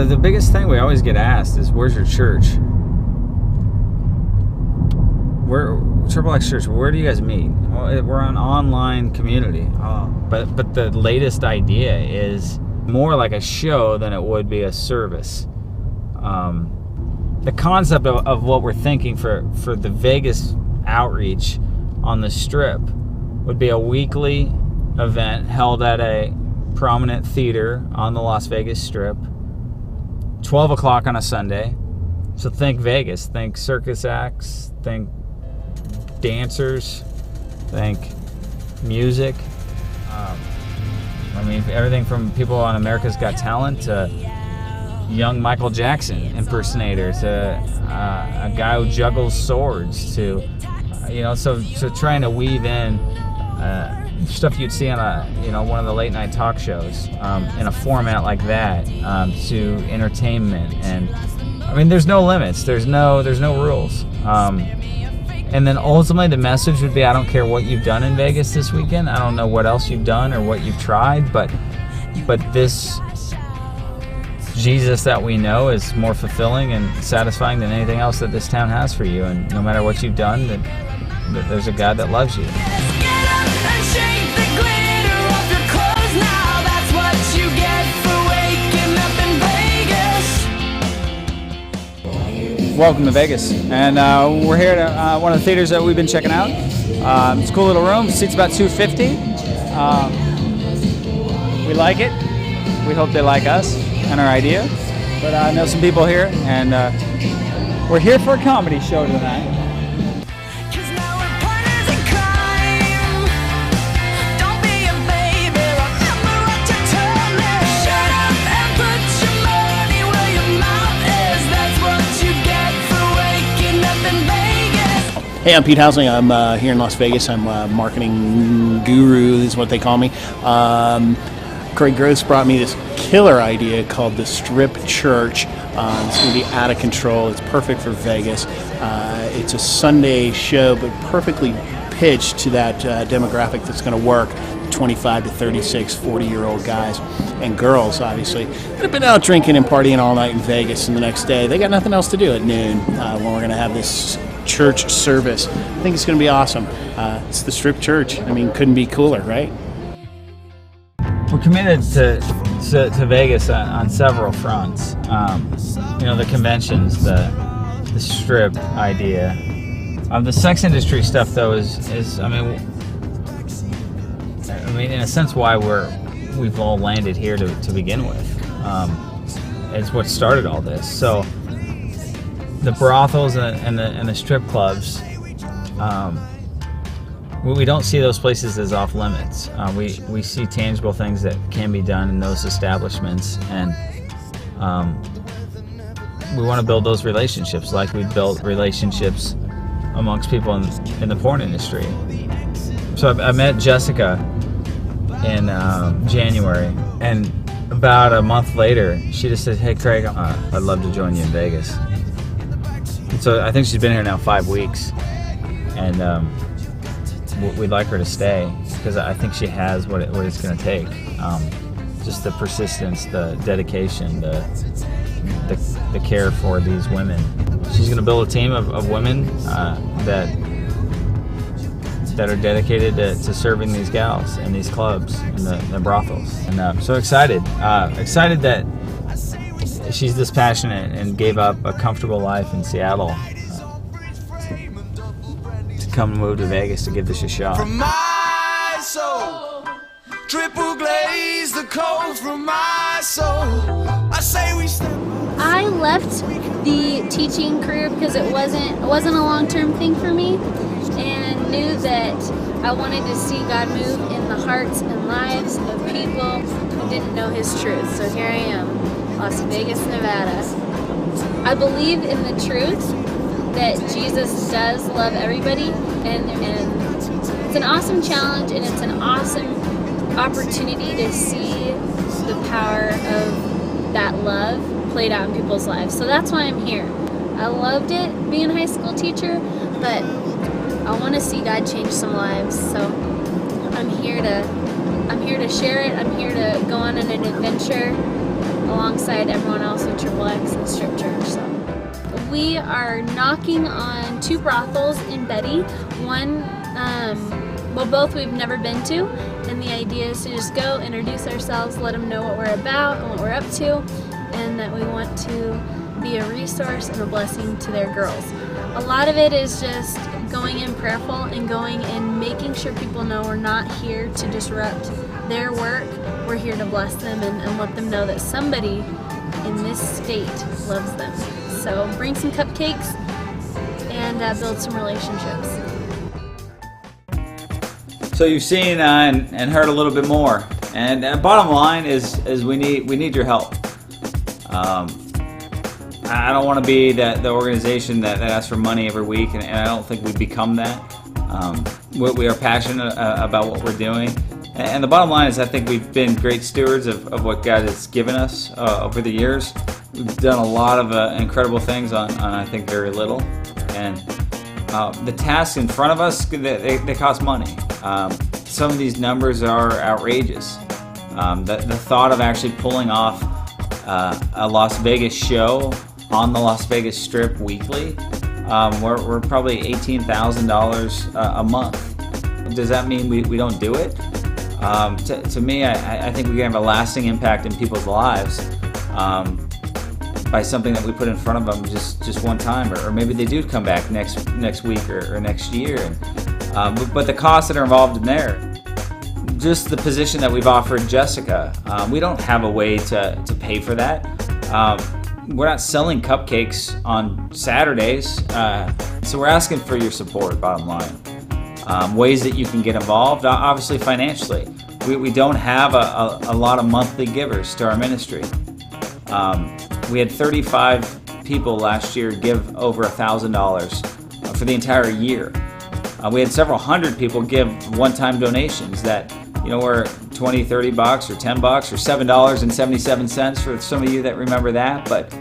the biggest thing we always get asked is, where's your church? Triple X Church, where do you guys meet? Well, we're an online community. But the latest idea is more like a show than it would be a service. The concept of what we're thinking for the Vegas outreach on the Strip would be a weekly event held at a prominent theater on the Las Vegas Strip, 12 o'clock on a Sunday. So think Vegas, think circus acts, think dancers, think music. I mean, everything from people on America's Got Talent to young Michael Jackson impersonator to a guy who juggles swords to, so trying to weave in stuff you'd see on one of the late night talk shows in a format like that to entertainment. And I mean, there's no limits. There's no rules. And then ultimately the message would be, I don't care what you've done in Vegas this weekend. I don't know what else you've done or what you've tried, but this Jesus that we know is more fulfilling and satisfying than anything else that this town has for you. And no matter what you've done, that there's a God that loves you. Welcome to Vegas, and we're here at one of the theaters that we've been checking out. It's a cool little room, seats about 250. We like it. We hope they like us and our idea. But I know some people here, and we're here for a comedy show tonight. Hey, I'm Pete Housley. I'm here in Las Vegas. I'm a marketing guru, is what they call me. Craig Gross brought me this killer idea called the Strip Church. It's going to be out of control. It's perfect for Vegas. It's a Sunday show, but perfectly pitched to that demographic that's going to work. 25 to 36, 40-year-old guys and girls, obviously, that have been out drinking and partying all night in Vegas, and the next day they got nothing else to do at noon when we're going to have this church service. I think it's going to be awesome. It's the Strip Church. I mean, couldn't be cooler, right? We're committed to Vegas on several fronts. The conventions, the Strip idea. The sex industry stuff, though, is I mean, in a sense, why we've all landed here to begin with. It's what started all this. So the brothels and the strip clubs, we don't see those places as off limits. We see tangible things that can be done in those establishments, and we want to build those relationships like we built relationships amongst people in the porn industry. So I met Jessica in January, and about a month later, she just said, "Hey, Craig, I'd love to join you in Vegas." And so I think she's been here now 5 weeks, and we'd like her to stay because I think she has what it's going to take. Just the persistence, the dedication, the care for these women. She's going to build a team of women that are dedicated to serving these gals in these clubs and the brothels. And I'm so excited that she's this passionate and gave up a comfortable life in Seattle to come and move to Vegas to give this a shot. From my soul, triple glaze the cold from my soul. I say we step. I left the teaching career because it wasn't a long-term thing for me, and knew that I wanted to see God move in the hearts and lives of people who didn't know His truth. So here I am, Las Vegas, Nevada. I believe in the truth that Jesus does love everybody, and it's an awesome challenge, and it's an awesome opportunity to see the power of that love played out in people's lives. So that's why I'm here. I loved it being a high school teacher, but I want to see God change some lives. So I'm here to I'm here to share it. I'm here to go on an adventure alongside everyone else with Triple X and Strip Church. So we are knocking on 2 brothels in Betty. One, both we've never been to, and the idea is to just go, introduce ourselves, let them know what we're about and what we're up to, and that we want to be a resource and a blessing to their girls. A lot of it is just going in prayerful and going and making sure people know we're not here to disrupt their work. We're here to bless them and let them know that somebody in this state loves them. So bring some cupcakes and build some relationships. So you've seen and heard a little bit more, and bottom line is we need your help. I don't want to be the organization that asks for money every week, and I don't think we've become that. We are passionate about what we're doing, and the bottom line is I think we've been great stewards of what God has given us over the years. We've done a lot of incredible things on I think very little, and the tasks in front of us, they cost money. Some of these numbers are outrageous. The thought of actually pulling off a Las Vegas show on the Las Vegas Strip weekly, we're probably $18,000 a month. Does that mean we don't do it? To me, I think we can have a lasting impact in people's lives by something that we put in front of them just one time, or maybe they do come back next week or next year. But the costs that are involved in there, just the position that we've offered Jessica, we don't have a way to pay for that. We're not selling cupcakes on Saturdays, so we're asking for your support, bottom line. Ways that you can get involved, obviously financially. We don't have a lot of monthly givers to our ministry. We had 35 people last year give over $1,000 for the entire year. We had several hundred people give one-time donations that, were $20, $30 or $10 or $7.77 for some of you that remember that. But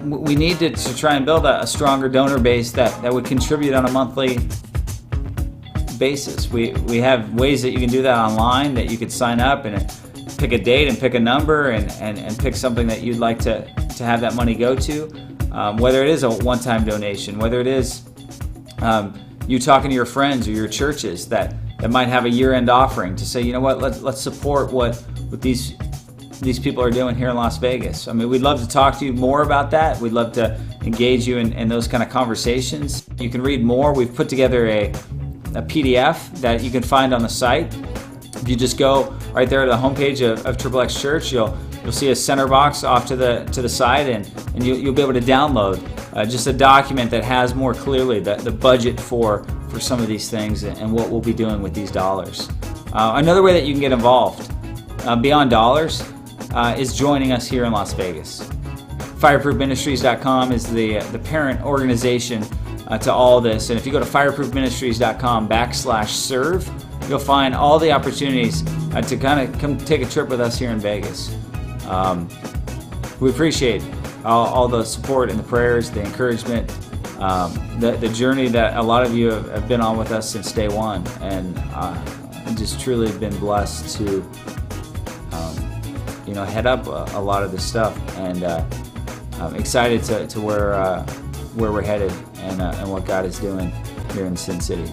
we need to try and build a stronger donor base that would contribute on a monthly basis. We have ways that you can do that online, that you could sign up and pick a date and pick a number and pick something that you'd like to have that money go to. Whether it is a one-time donation, whether it is you talking to your friends or your churches that might have a year-end offering to say, let's support what these people are doing here in Las Vegas. I mean, we'd love to talk to you more about that. We'd love to engage you in those kind of conversations. You can read more. We've put together a PDF that you can find on the site. If you just go right there to the homepage of Triple X Church, you'll see a center box off to the side, and you'll be able to download just a document that has more clearly the budget for some of these things and what we'll be doing with these dollars. Another way that you can get involved beyond dollars is joining us here in Las Vegas. Fireproofministries.com is the parent organization to all this, and if you go to fireproofministries.com/serve, you'll find all the opportunities to kind of come take a trip with us here in Vegas. We appreciate all the support and the prayers, the encouragement, the journey that a lot of you have been on with us since day one, and just truly been blessed to head up a lot of this stuff, and I'm excited to where we're headed and what God is doing here in Sin City.